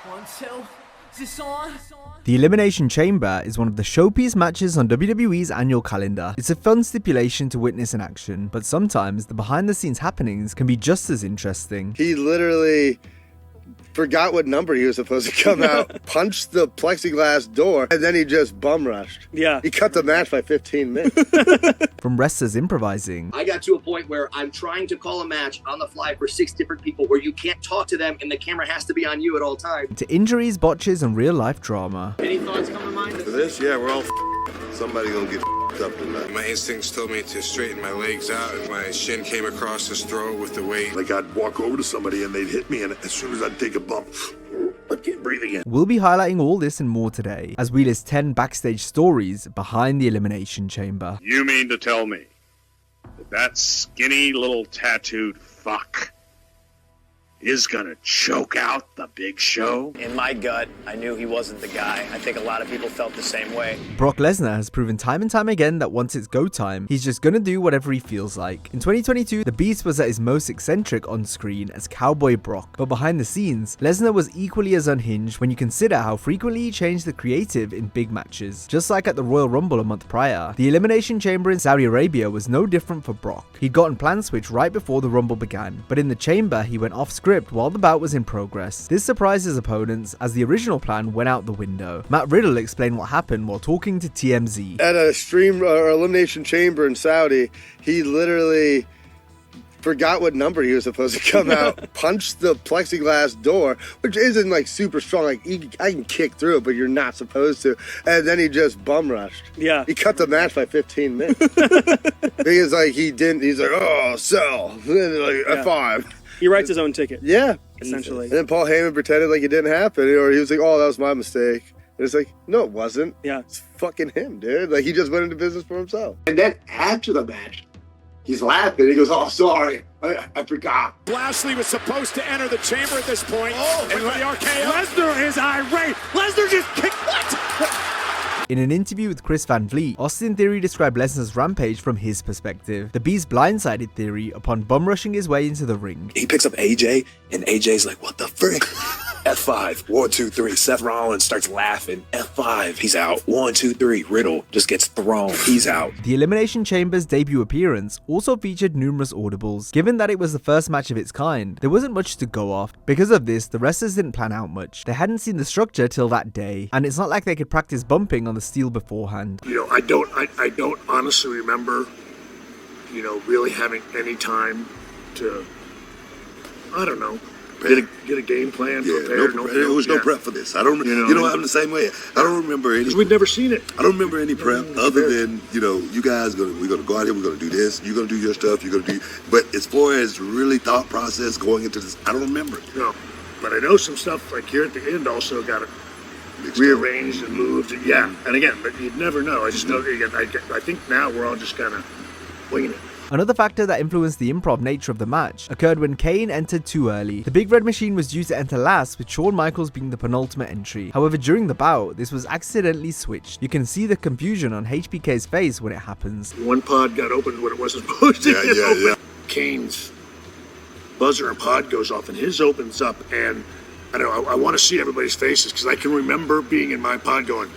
1, 2, is this on? The Elimination Chamber is one of the showpiece matches on WWE's annual calendar. It's a fun stipulation to witness in action, but sometimes the behind-the-scenes happenings can be just as interesting. He literally forgot what number he was supposed to come out, punched the plexiglass door, and then he just bum rushed. Yeah. He cut the match by 15 minutes. From wrestlers improvising, I got to a point where I'm trying to call a match on the fly for 6 different people where you can't talk to them and the camera has to be on you at all times. to injuries, botches, and real-life drama. Any thoughts come to mind? For this, yeah, we're all somebody gonna get up tonight. My instincts told me to straighten my legs out, and my shin came across his throat with the weight. Like I'd walk over to somebody and they'd hit me, and as soon as I'd take a bump, I can't breathe again. We'll be highlighting all this and more today, as we list 10 backstage stories behind the Elimination Chamber. You mean to tell me that skinny little tattooed fuck is gonna choke out the Big Show? In my gut, I knew he wasn't the guy. I think a lot of people felt the same way. Brock Lesnar has proven time and time again that once it's go time, he's just gonna do whatever he feels like. In 2022, the Beast was at his most eccentric on screen as Cowboy Brock, but behind the scenes, Lesnar was equally as unhinged when you consider how frequently he changed the creative in big matches. Just like at the Royal Rumble a month prior, the Elimination Chamber in Saudi Arabia was no different for Brock. He'd gotten plan switched right before the Rumble began, but in the Chamber, he went off script while the bout was in progress. This surprised his opponents as the original plan went out the window. Matt Riddle explained what happened while talking to TMZ. At a stream Elimination Chamber in Saudi, he literally forgot what number he was supposed to come out, punched the plexiglass door, which isn't like super strong. Like I can kick through it, but you're not supposed to. And then he just bum rushed. Yeah. He cut the match by 15 minutes. Because like he didn't, he's like, oh, sell. Like, Yeah. F5. He writes his own ticket. Yeah. Essentially. And then Paul Heyman pretended like it didn't happen, or he was like, oh, that was my mistake. And it's like, no, it wasn't. Yeah. It's fucking him, dude. Like he just went into business for himself. And then after the match, he's laughing. He goes, oh, sorry. I forgot. Lashley was supposed to enter the chamber at this point. And the RKO. Lesnar is irate. Lesnar just kicked. What? In an interview with Chris Van Vliet, Austin Theory described Lesnar's rampage from his perspective. The Beast blindsided Theory upon bum rushing his way into the ring. He picks up AJ, and AJ's like, what the frick? F5, 1, 2, 3. Seth Rollins starts laughing. F5, he's out. 1, 2, 3. Riddle just gets thrown. He's out. The Elimination Chamber's debut appearance also featured numerous audibles. Given that it was the first match of its kind, there wasn't much to go off. Because of this, the wrestlers didn't plan out much. They hadn't seen the structure till that day, and it's not like they could practice bumping on the steel beforehand. You know, I don't honestly remember, you know, really having any time to, I don't know, get a game plan prepared. There was no prep for this. I don't, you know, I'm the same way. I don't remember any. We'd never seen it. I don't remember any prep other than, you know, you guys we're gonna go out here, we're gonna do this, you're gonna do your stuff, you're gonna do. But as far as really thought process going into this, I don't remember it. No, but I know some stuff like here at the end also got rearranged and moved. Yeah, and again, but you'd never know. I just know. Again, I think now we're all just kind of winging it. Another factor that influenced the improv nature of the match occurred when Kane entered too early. The Big Red Machine was due to enter last, with Shawn Michaels being the penultimate entry. However, during the bout, this was accidentally switched. You can see the confusion on HBK's face when it happens. One pod got opened when it wasn't supposed to get open. Kane's buzzer and pod goes off, and his opens up, and I don't know, I want to see everybody's faces, because I can remember being in my pod going,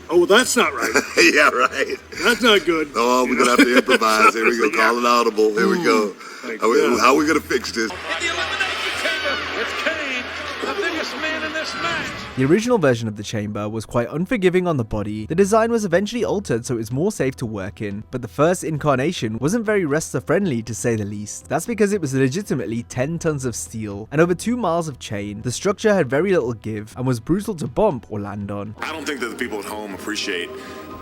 oh, well, that's not right. Yeah, right. That's not good. Oh, we're gonna have to improvise. Here we go. Call it audible. Here we go. How are we gonna fix this? In the Elimination Chamber, it's Kane, the biggest man in this match. The original version of the chamber was quite unforgiving on the body. The design was eventually altered so it was more safe to work in, but the first incarnation wasn't very wrestler friendly to say the least. That's because it was legitimately 10 tons of steel and over 2 miles of chain. The structure had very little give and was brutal to bump or land on. I don't think that the people at home appreciate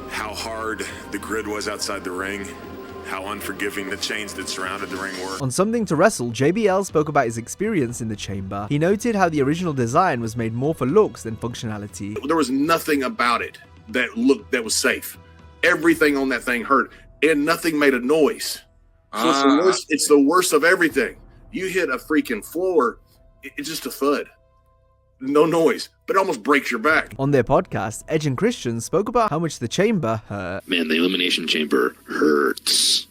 how hard the grid was outside the ring, how unforgiving the chains that surrounded the ring were. On Something to Wrestle, JBL spoke about his experience in the chamber. He noted how the original design was made more for looks than functionality. There was nothing about it that was safe. Everything on that thing hurt, and nothing made a noise. So it's the worst of everything. You hit a freaking floor, it's just a thud. No noise, but it almost breaks your back. On their podcast, Edge and Christian spoke about how much the chamber hurt. Man, the Elimination Chamber hurts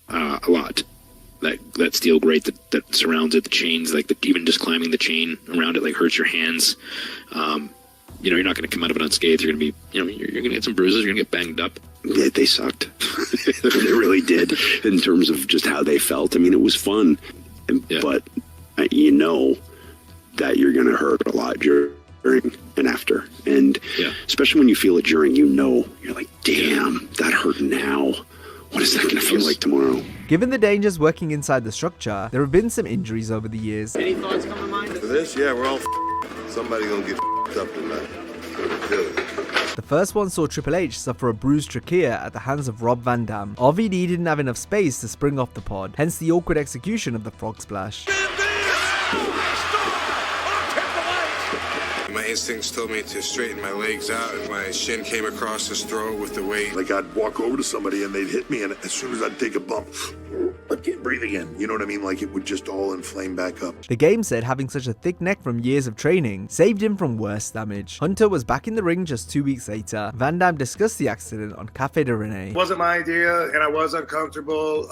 a lot. that steel grate that surrounds it, the chains, like even just climbing the chain around it, like hurts your hands. You're not going to come out of it unscathed. You're going to be, you're going to get some bruises. You're going to get banged up. Yeah, they sucked. They really did in terms of just how they felt. I mean, it was fun, but you know that you're going to hurt a lot during and after. And especially when you feel it during, you're like, damn, that hurt now. What is that going to feel like tomorrow? Given the dangers working inside the structure, there have been some injuries over the years. Any thoughts come to mind? For this, yeah, we're all somebody gonna get up tonight. The first one saw Triple H suffer a bruised trachea at the hands of Rob Van Dam. RVD didn't have enough space to spring off the pod, hence the awkward execution of the frog splash. My instincts told me to straighten my legs out, and my shin came across his throat with the weight. Like I'd walk over to somebody and they'd hit me, and as soon as I'd take a bump, I can't breathe again. You know what I mean? Like it would just all inflame back up. The game said having such a thick neck from years of training saved him from worse damage. Hunter was back in the ring just 2 weeks later. Van Dam discussed the accident on Cafe de Rene. It wasn't my idea, and I was uncomfortable,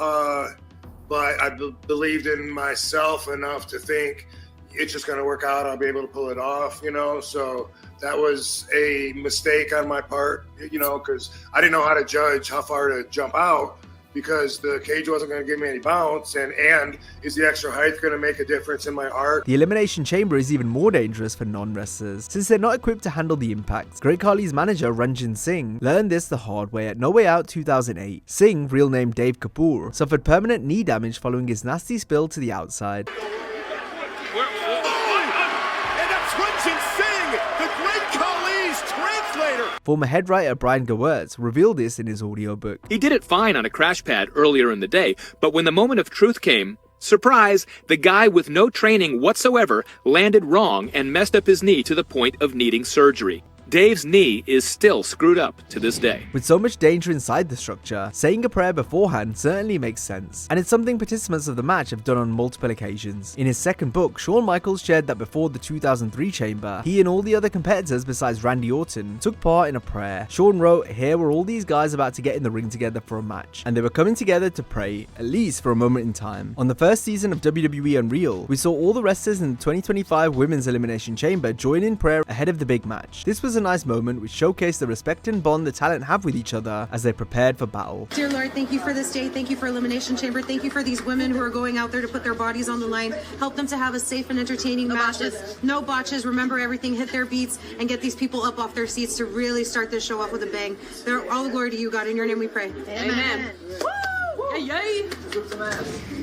but I believed in myself enough to think it's just going to work out. I'll be able to pull it off, so that was a mistake on my part, because I didn't know how to judge how far to jump out, because the cage wasn't going to give me any bounce, and is the extra height going to make a difference in my arc? The Elimination Chamber is even more dangerous for non-wrestlers, since they're not equipped to handle the impact. Great Khali's manager Ranjin Singh learned this the hard way at No Way Out 2008. Singh, real name Dave Kapoor, suffered permanent knee damage following his nasty spill to the outside. Former head writer Brian Gewirtz revealed this in his audiobook. He did it fine on a crash pad earlier in the day, but when the moment of truth came, surprise, the guy with no training whatsoever landed wrong and messed up his knee to the point of needing surgery. Dave's knee is still screwed up to this day. With so much danger inside the structure, saying a prayer beforehand certainly makes sense, and it's something participants of the match have done on multiple occasions. In his second book, Shawn Michaels shared that before the 2003 Chamber, he and all the other competitors besides Randy Orton took part in a prayer. Shawn wrote, "Here were all these guys about to get in the ring together for a match, and they were coming together to pray, at least for a moment in time." On the first season of WWE Unreal, we saw all the wrestlers in the 2025 Women's Elimination Chamber join in prayer ahead of the big match. This was a nice moment which showcased the respect and bond the talent have with each other as they prepared for battle. Dear Lord, thank you for this day. Thank you for Elimination Chamber. Thank you for these women who are going out there to put their bodies on the line. Help them to have a safe and entertaining matches. No botches. Remember everything. Hit their beats and get these people up off their seats to really start this show off with a bang. They're all glory to you, God. In your name we pray. Amen. Yay!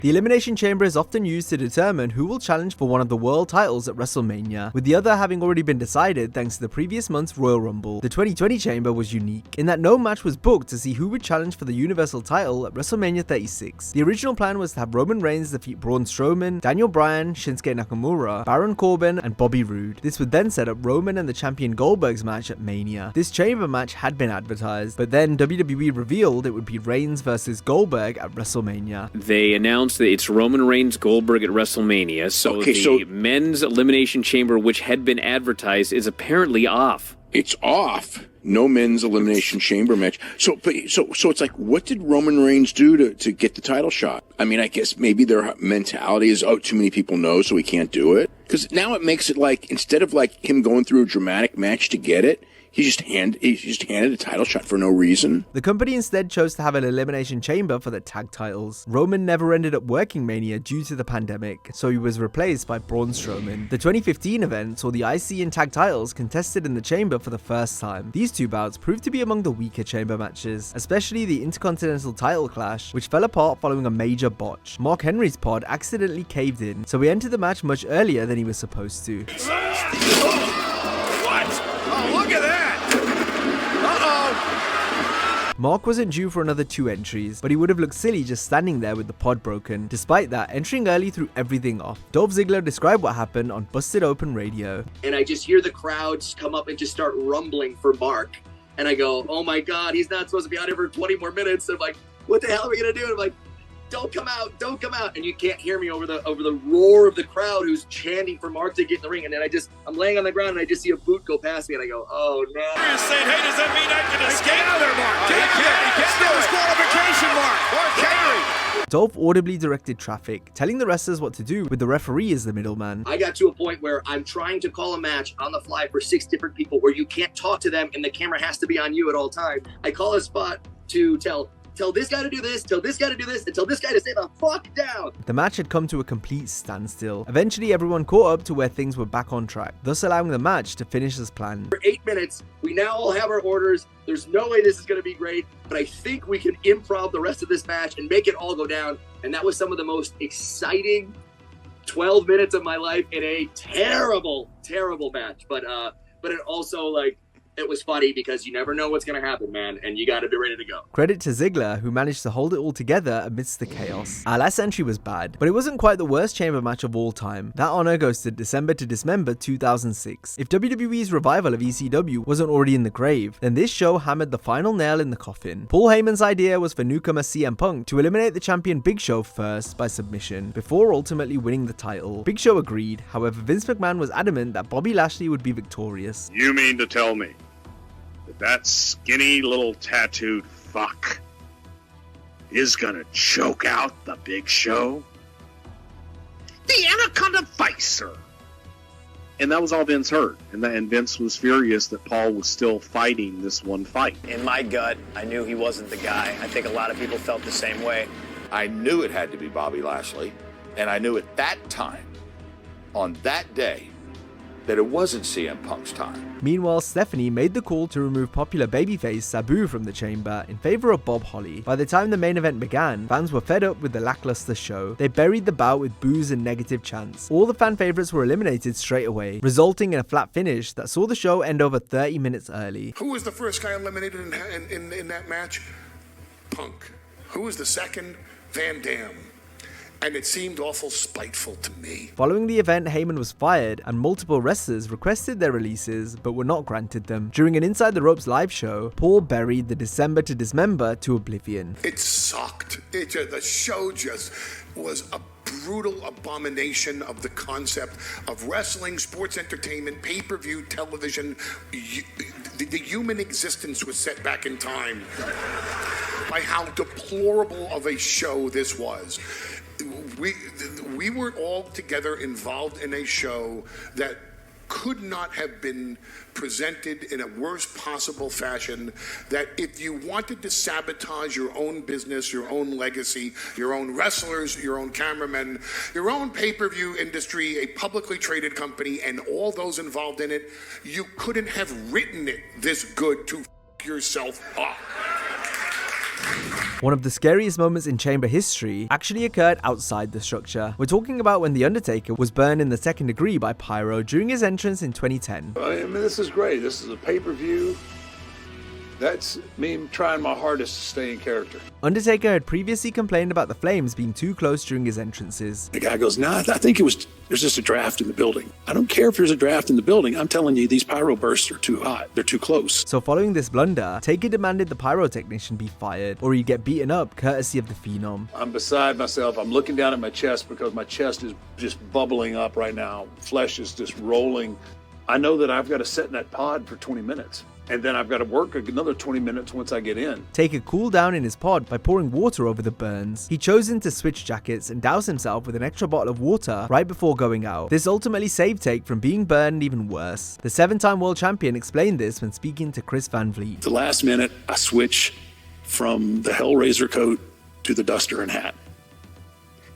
The Elimination Chamber is often used to determine who will challenge for one of the world titles at WrestleMania, with the other having already been decided thanks to the previous month's Royal Rumble. The 2020 Chamber was unique, in that no match was booked to see who would challenge for the Universal title at WrestleMania 36. The original plan was to have Roman Reigns defeat Braun Strowman, Daniel Bryan, Shinsuke Nakamura, Baron Corbin, and Bobby Roode. This would then set up Roman and the champion Goldberg's match at Mania. This Chamber match had been advertised, but then WWE revealed it would be Reigns versus Goldberg at WrestleMania. They announced that it's Roman Reigns Goldberg at WrestleMania, so the men's Elimination Chamber, which had been advertised, is apparently off. It's off. No men's Elimination Chamber match. So it's like, what did Roman Reigns do to get the title shot? I mean, I guess maybe their mentality is, oh, too many people know, so we can't do it. Because now it makes it like, instead of like him going through a dramatic match to get it, he just handed a title shot for no reason. The company instead chose to have an Elimination Chamber for the tag titles. Roman never ended up working Mania due to the pandemic, so he was replaced by Braun Strowman. The 2015 event saw the IC and tag titles contested in the Chamber for the first time. These two bouts proved to be among the weaker Chamber matches, especially the Intercontinental title clash, which fell apart following a major botch. Mark Henry's pod accidentally caved in, so he entered the match much earlier than he was supposed to. Look at that! Mark wasn't due for another 2 entries, but he would have looked silly just standing there with the pod broken. Despite that, entering early threw everything off. Dolph Ziggler described what happened on Busted Open Radio. And I just hear the crowds come up and just start rumbling for Mark. And I go, oh my God, he's not supposed to be out here for 20 more minutes. And I'm like, what the hell are we going to do? And I'm like, don't come out, don't come out. And you can't hear me over the roar of the crowd who's chanting for Mark to get in the ring. And then I'm laying on the ground and I just see a boot go past me and I go, oh no. You're saying, hey, does that mean I can escape? Get out there, Mark. Get out there. He can't do disqualification, Mark. Dolph audibly directed traffic, telling the wrestlers what to do with the referee as the middleman. I got to a point where I'm trying to call a match on the fly for 6 different people where you can't talk to them and the camera has to be on you at all times. I call a spot to tell this guy to do this, tell this guy to do this, and tell this guy to stay the fuck down. The match had come to a complete standstill. Eventually, everyone caught up to where things were back on track, thus allowing the match to finish as planned. For 8 minutes, we now all have our orders. There's no way this is going to be great, but I think we can improv the rest of this match and make it all go down. And that was some of the most exciting 12 minutes of my life in a terrible, terrible match. But it also, like, it was funny because you never know what's going to happen, man, and you got to be ready to go. Credit to Ziggler, who managed to hold it all together amidst the chaos. Our last entry was bad, but it wasn't quite the worst chamber match of all time. That honor goes to December to Dismember 2006. If WWE's revival of ECW wasn't already in the grave, then this show hammered the final nail in the coffin. Paul Heyman's idea was for newcomer CM Punk to eliminate the champion Big Show first by submission, before ultimately winning the title. Big Show agreed, however Vince McMahon was adamant that Bobby Lashley would be victorious. You mean to tell me that skinny little tattooed fuck is gonna choke out the Big Show? The Anaconda Vicer! And that was all Vince heard. And Vince was furious that Paul was still fighting this one fight. In my gut, I knew he wasn't the guy. I think a lot of people felt the same way. I knew it had to be Bobby Lashley, and I knew at that time, on that day, that it wasn't CM Punk's time. Meanwhile, Stephanie made the call to remove popular babyface Sabu from the chamber in favor of Bob Holly. By the time the main event began, fans were fed up with the lackluster show. They buried the bout with boos and negative chants. All the fan favorites were eliminated straight away, resulting in a flat finish that saw the show end over 30 minutes early. Who was the first guy eliminated in that match? Punk. Who was the second? Van Dam. And it seemed awful spiteful to me. Following the event, Heyman was fired, and multiple wrestlers requested their releases, but were not granted them. During an Inside the Ropes live show, Paul buried the December to Dismember to oblivion. It sucked. The show just was a brutal abomination of the concept of wrestling, sports entertainment, pay-per-view, television. The human existence was set back in time by how deplorable of a show this was. We were all together involved in a show that could not have been presented in a worst possible fashion, that if you wanted to sabotage your own business, your own legacy, your own wrestlers, your own cameramen, your own pay-per-view industry, a publicly traded company, and all those involved in it, you couldn't have written it this good to yourself up. One of the scariest moments in chamber history actually occurred outside the structure. We're talking about when The Undertaker was burned in the 2nd degree by PYRO during his entrance in 2010. I mean, this is great. This is a pay-per-view. That's me trying my hardest to stay in character. Undertaker had previously complained about the flames being too close during his entrances. The guy goes, nah, I think there's just a draft in the building. I don't care if there's a draft in the building. I'm telling you, these pyro bursts are too hot. They're too close. So following this blunder, Taker demanded the pyro technician be fired, or he'd get beaten up courtesy of the Phenom. I'm beside myself. I'm looking down at my chest because my chest is just bubbling up right now. Flesh is just rolling. I know that I've got to sit in that pod for 20 minutes. And then I've got to work another 20 minutes once I get in. Taker cooled down in his pod by pouring water over the burns. He'd chosen to switch jackets and douse himself with an extra bottle of water right before going out. This ultimately saved Take from being burned even worse. The 7-time world champion explained this when speaking to Chris Van Vliet. The last minute, I switch from the Hellraiser coat to the duster and hat,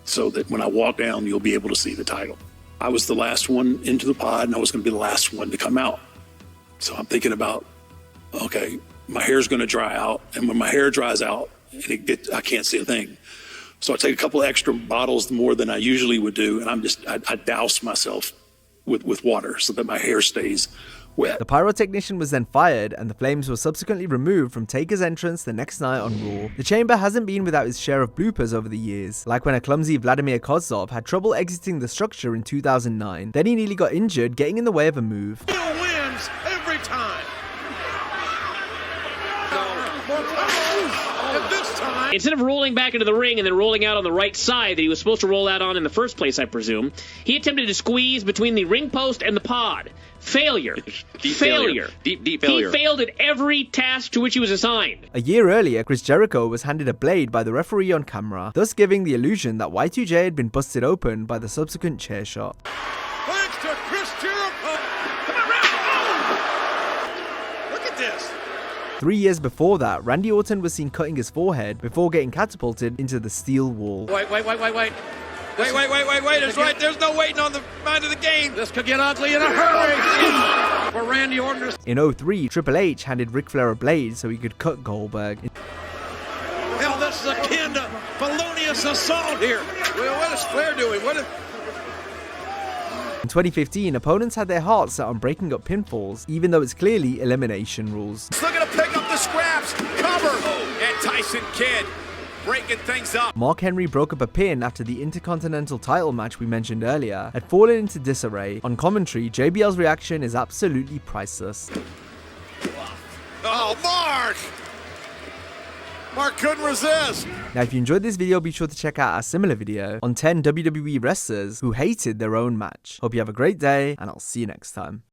so that when I walk down, you'll be able to see the title. I was the last one into the pod, and I was going to be the last one to come out. So I'm thinking about, okay, my hair's going to dry out, and when my hair dries out, I can't see a thing. So I take a couple of extra bottles more than I usually would do, and I douse myself with water so that my hair stays wet. The pyrotechnician was then fired, and the flames were subsequently removed from Taker's entrance the next night on Raw. The chamber hasn't been without its share of bloopers over the years, like when a clumsy Vladimir Kozlov had trouble exiting the structure in 2009. Then he nearly got injured getting in the way of a move. Bill wins every time. And this time. Instead of rolling back into the ring and then rolling out on the right side that he was supposed to roll out on in the first place, I presume, he attempted to squeeze between the ring post and the pod. Failure. Failure. Deep failure. He failed at every task to which he was assigned. A year earlier, Chris Jericho was handed a blade by the referee on camera, thus giving the illusion that Y2J had been busted open by the subsequent chair shot. Thanks to Chris Jericho. Come on, Randy. Oh! Look at this. 3 years before that, Randy Orton was seen cutting his forehead before getting catapulted into the steel wall. Wait. It's right. There's no waiting on the mind of the game. This could get ugly in a hurry. For Randy Orton. In 2003, Triple H handed Ric Flair a blade so he could cut Goldberg. Hell, this is akin to felonious assault here. Well, what is Flair doing? In 2015, opponents had their hearts set on breaking up pinfalls, even though it's clearly elimination rules. He's looking to pick up the scraps. Cover. And Tyson Kidd breaking things up. Mark Henry broke up a pin after the Intercontinental title match we mentioned earlier had fallen into disarray. On commentary, JBL's reaction is absolutely priceless. Oh, Mark! Mark couldn't resist. Now, if you enjoyed this video, be sure to check out our similar video on 10 WWE wrestlers who hated their own match. Hope you have a great day, and I'll see you next time.